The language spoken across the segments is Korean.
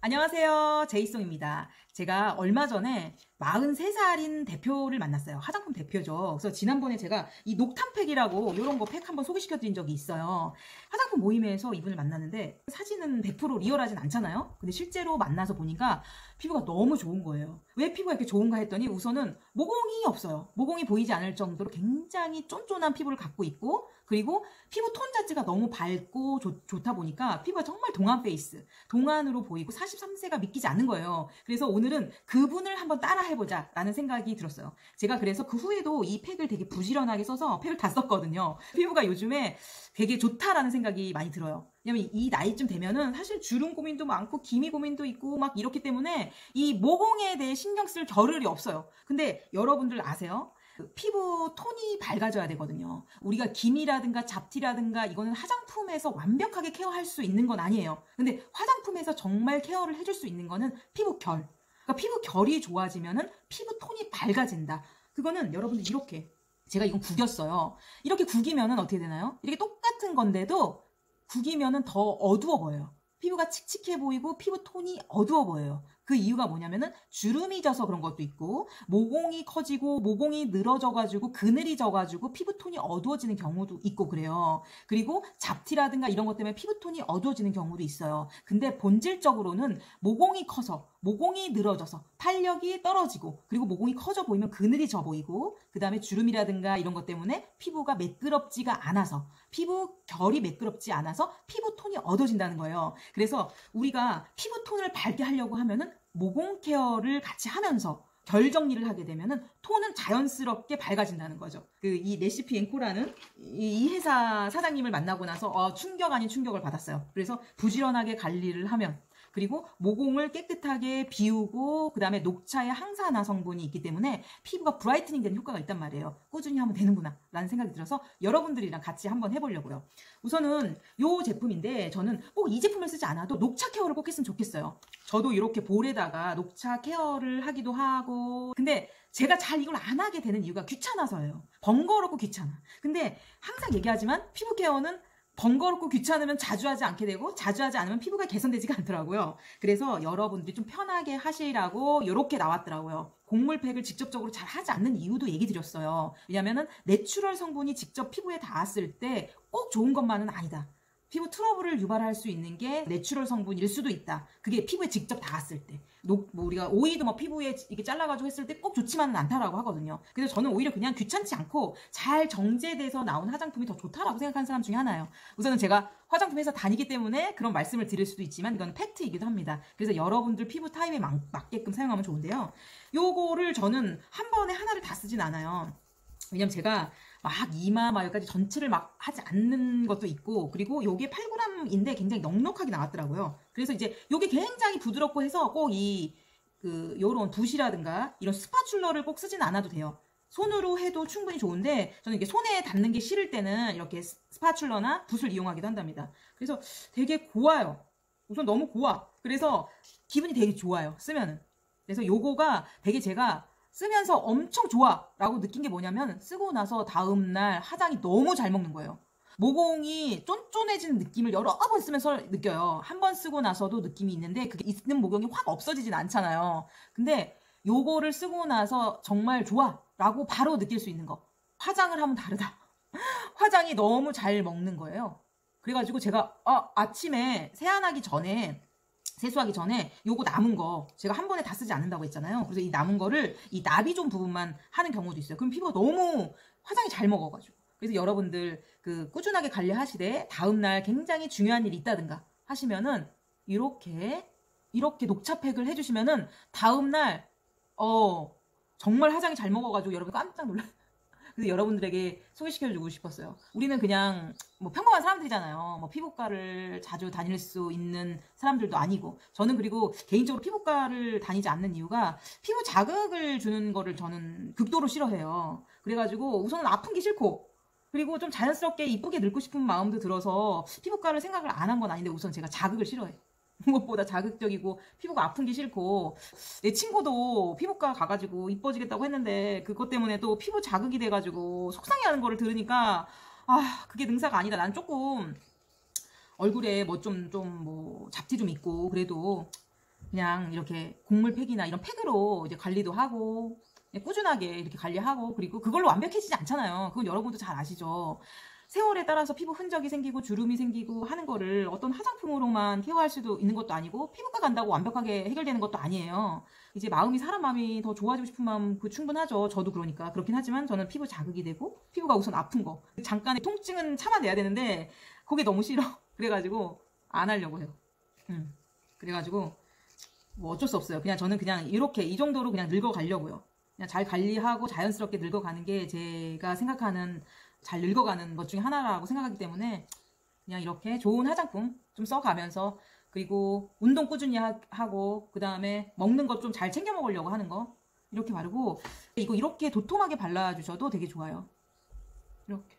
안녕하세요. 제이송입니다. 제가 얼마 전에 43살인 대표를 만났어요. 화장품 대표죠. 그래서 지난번에 제가 이 녹탄팩이라고 이런 거 팩 한번 소개시켜 드린 적이 있어요. 화장품 모임에서 이분을 만났는데 사진은 100% 리얼하진 않잖아요. 근데 실제로 만나서 보니까 피부가 너무 좋은 거예요. 왜 피부가 이렇게 좋은가 했더니 우선은 모공이 없어요. 모공이 보이지 않을 정도로 굉장히 쫀쫀한 피부를 갖고 있고, 그리고 피부 톤 자체가 너무 밝고 좋다 보니까 피부가 정말 동안 페이스, 동안으로 보이고 43세가 믿기지 않는 거예요. 그래서 오늘은 그분을 한번 따라 해보자 라는 생각이 들었어요. 제가 그래서 그 후에도 이 팩을 되게 부지런하게 써서 팩을 다 썼거든요. 피부가 요즘에 되게 좋다라는 생각이 많이 들어요. 왜냐면 이 나이쯤 되면은 사실 주름 고민도 많고 기미 고민도 있고 막 이렇기 때문에 이 모공에 대해 신경 쓸 겨를이 없어요. 근데 여러분들 아세요? 피부 톤이 밝아져야 되거든요. 우리가 기미라든가 잡티라든가 이거는 화장품에서 완벽하게 케어할 수 있는 건 아니에요. 근데 화장품에서 정말 케어를 해줄 수 있는 거는 피부 결. 그러니까 피부 결이 좋아지면은 피부 톤이 밝아진다. 그거는 여러분들 이렇게, 제가 이건 구겼어요. 이렇게 구기면은 어떻게 되나요? 이렇게 똑같은 건데도 구기면은 더 어두워 보여요. 피부가 칙칙해 보이고 피부 톤이 어두워 보여요. 그 이유가 뭐냐면은 주름이 져서 그런 것도 있고, 모공이 커지고 모공이 늘어져가지고 그늘이 져가지고 피부톤이 어두워지는 경우도 있고 그래요. 그리고 잡티라든가 이런 것 때문에 피부톤이 어두워지는 경우도 있어요. 근데 본질적으로는 모공이 커서, 모공이 늘어져서 탄력이 떨어지고, 그리고 모공이 커져 보이면 그늘이 져 보이고, 그 다음에 주름이라든가 이런 것 때문에 피부가 매끄럽지가 않아서, 피부 결이 매끄럽지 않아서 피부톤이 어두워진다는 거예요. 그래서 우리가 피부톤을 밝게 하려고 하면은 모공 케어를 같이 하면서 결 정리를 하게 되면은 톤은 자연스럽게 밝아진다는 거죠. 이 레시피 앵코라는 이 회사 사장님을 만나고 나서 충격 아닌 충격을 받았어요. 그래서 부지런하게 관리를 하면, 그리고 모공을 깨끗하게 비우고, 그 다음에 녹차에 항산화 성분이 있기 때문에 피부가 브라이트닝 되는 효과가 있단 말이에요. 꾸준히 하면 되는구나 라는 생각이 들어서 여러분들이랑 같이 한번 해보려고요. 우선은 이 제품인데, 저는 꼭 이 제품을 쓰지 않아도 녹차 케어를 꼭 했으면 좋겠어요. 저도 이렇게 볼에다가 녹차 케어를 하기도 하고, 근데 제가 잘 이걸 안 하게 되는 이유가 귀찮아서예요. 번거롭고 귀찮아. 근데 항상 얘기하지만 피부 케어는 번거롭고 귀찮으면 자주 하지 않게 되고, 자주 하지 않으면 피부가 개선되지가 않더라고요. 그래서 여러분들이 좀 편하게 하시라고 이렇게 나왔더라고요. 곡물팩을 직접적으로 잘 하지 않는 이유도 얘기 드렸어요. 왜냐면은 내추럴 성분이 직접 피부에 닿았을 때 꼭 좋은 것만은 아니다. 피부 트러블을 유발할 수 있는 게 내추럴 성분일 수도 있다. 그게 피부에 직접 닿았을 때. 우리가 오이도 피부에 이렇게 잘라가지고 했을 때 꼭 좋지만은 않다라고 하거든요. 그래서 저는 오히려 그냥 귀찮지 않고 잘 정제돼서 나온 화장품이 더 좋다라고 생각하는 사람 중에 하나예요. 우선은 제가 화장품 회사 다니기 때문에 그런 말씀을 드릴 수도 있지만 이건 팩트이기도 합니다. 그래서 여러분들 피부 타입에 맞게끔 사용하면 좋은데요. 요거를 저는 한 번에 하나를 다 쓰진 않아요. 왜냐면 제가 막 이마 막 여기까지 전체를 막 하지 않는 것도 있고, 그리고 요게 8g인데 굉장히 넉넉하게 나왔더라고요. 그래서 이제 요게 굉장히 부드럽고 해서 꼭 요런 붓이라든가 이런 스파츌러를 꼭 쓰진 않아도 돼요. 손으로 해도 충분히 좋은데, 저는 이게 손에 닿는 게 싫을 때는 이렇게 스파츌러나 붓을 이용하기도 한답니다. 그래서 되게 고와요. 우선 너무 고와. 그래서 기분이 되게 좋아요, 쓰면은. 그래서 요거가 되게 제가 쓰면서 엄청 좋아 라고 느낀 게 뭐냐면, 쓰고 나서 다음날 화장이 너무 잘 먹는 거예요. 모공이 쫀쫀해지는 느낌을 여러 번 쓰면서 느껴요. 한 번 쓰고 나서도 느낌이 있는데 그게 있는 모공이 확 없어지진 않잖아요. 근데 요거를 쓰고 나서 정말 좋아 라고 바로 느낄 수 있는 거, 화장을 하면 다르다. 화장이 너무 잘 먹는 거예요. 그래가지고 제가 아침에 세수하기 전에 요거 남은 거 제가 한 번에 다 쓰지 않는다고 했잖아요. 그래서 이 남은 거를 이 나비존 부분만 하는 경우도 있어요. 그럼 피부가 너무 화장이 잘 먹어가지고. 그래서 여러분들 꾸준하게 관리하시되 다음날 굉장히 중요한 일이 있다든가 하시면은 이렇게 녹차팩을 해주시면은 다음날 정말 화장이 잘 먹어가지고 여러분 깜짝 놀라. 그래서 여러분들에게 소개시켜주고 싶었어요. 우리는 그냥 평범한 사람들이잖아요. 피부과를 자주 다닐 수 있는 사람들도 아니고. 저는 그리고 개인적으로 피부과를 다니지 않는 이유가 피부 자극을 주는 거를 저는 극도로 싫어해요. 그래가지고 우선은 아픈 게 싫고, 그리고 좀 자연스럽게 이쁘게 늙고 싶은 마음도 들어서 피부과를 생각을 안 한 건 아닌데, 우선 제가 자극을 싫어해요. 무엇보다 자극적이고 피부가 아픈 게 싫고, 내 친구도 피부과 가가지고 이뻐지겠다고 했는데 그것 때문에 또 피부 자극이 돼가지고 속상해하는 거를 들으니까 그게 능사가 아니다. 난 조금 얼굴에 잡티 좀 있고 그래도 그냥 이렇게 곡물 팩이나 이런 팩으로 이제 관리도 하고 꾸준하게 이렇게 관리하고, 그리고 그걸로 완벽해지지 않잖아요. 그건 여러분도 잘 아시죠. 세월에 따라서 피부 흔적이 생기고 주름이 생기고 하는 거를 어떤 화장품으로만 케어할 수도 있는 것도 아니고, 피부과 간다고 완벽하게 해결되는 것도 아니에요. 이제 마음이, 사람 마음이 더 좋아지고 싶은 마음 그 충분하죠. 저도 그러니까. 그렇긴 하지만 저는 피부 자극이 되고 피부가 우선 아픈 거, 잠깐의 통증은 참아내야 되는데 그게 너무 싫어. 그래가지고 안 하려고 해요. 그래가지고 뭐 어쩔 수 없어요. 그냥 저는 그냥 이렇게 이 정도로 그냥 늙어가려고요. 그냥 잘 관리하고 자연스럽게 늙어가는 게 제가 생각하는 잘 늙어가는 것 중에 하나라고 생각하기 때문에 그냥 이렇게 좋은 화장품 좀 써가면서, 그리고 운동 꾸준히 하고, 그 다음에 먹는 것 좀 잘 챙겨 먹으려고 하는 거 이렇게 바르고, 이거 이렇게 도톰하게 발라주셔도 되게 좋아요. 이렇게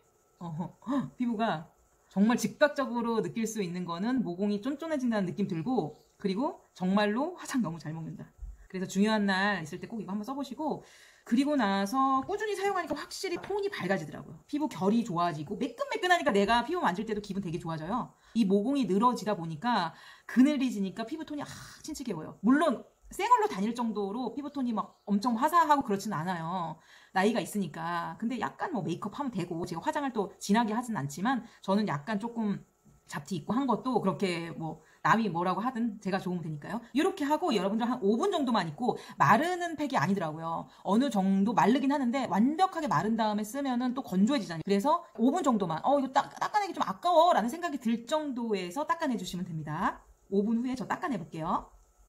피부가 정말 즉각적으로 느낄 수 있는 거는 모공이 쫀쫀해진다는 느낌 들고, 그리고 정말로 화장 너무 잘 먹는다. 그래서 중요한 날 있을 때 꼭 이거 한번 써보시고, 그리고 나서 꾸준히 사용하니까 확실히 톤이 밝아지더라고요. 피부 결이 좋아지고 매끈매끈하니까 내가 피부 만질 때도 기분 되게 좋아져요. 이 모공이 늘어지다 보니까 그늘이 지니까 피부톤이 칙칙해 보여. 물론 생얼로 다닐 정도로 피부톤이 막 엄청 화사하고 그렇지는 않아요. 나이가 있으니까. 근데 약간 뭐 메이크업 하면 되고, 제가 화장을 또 진하게 하진 않지만 저는 약간 조금 잡티 있고 한 것도 그렇게 뭐 남이 뭐라고 하든 제가 좋으면 되니까요. 이렇게 하고 여러분들 한 5분 정도만 있고, 마르는 팩이 아니더라고요. 어느 정도 마르긴 하는데 완벽하게 마른 다음에 쓰면은 또 건조해지잖아요. 그래서 5분 정도만 이거 닦아내기 좀 아까워 라는 생각이 들 정도에서 닦아내 주시면 됩니다. 5분 후에 저 닦아내 볼게요.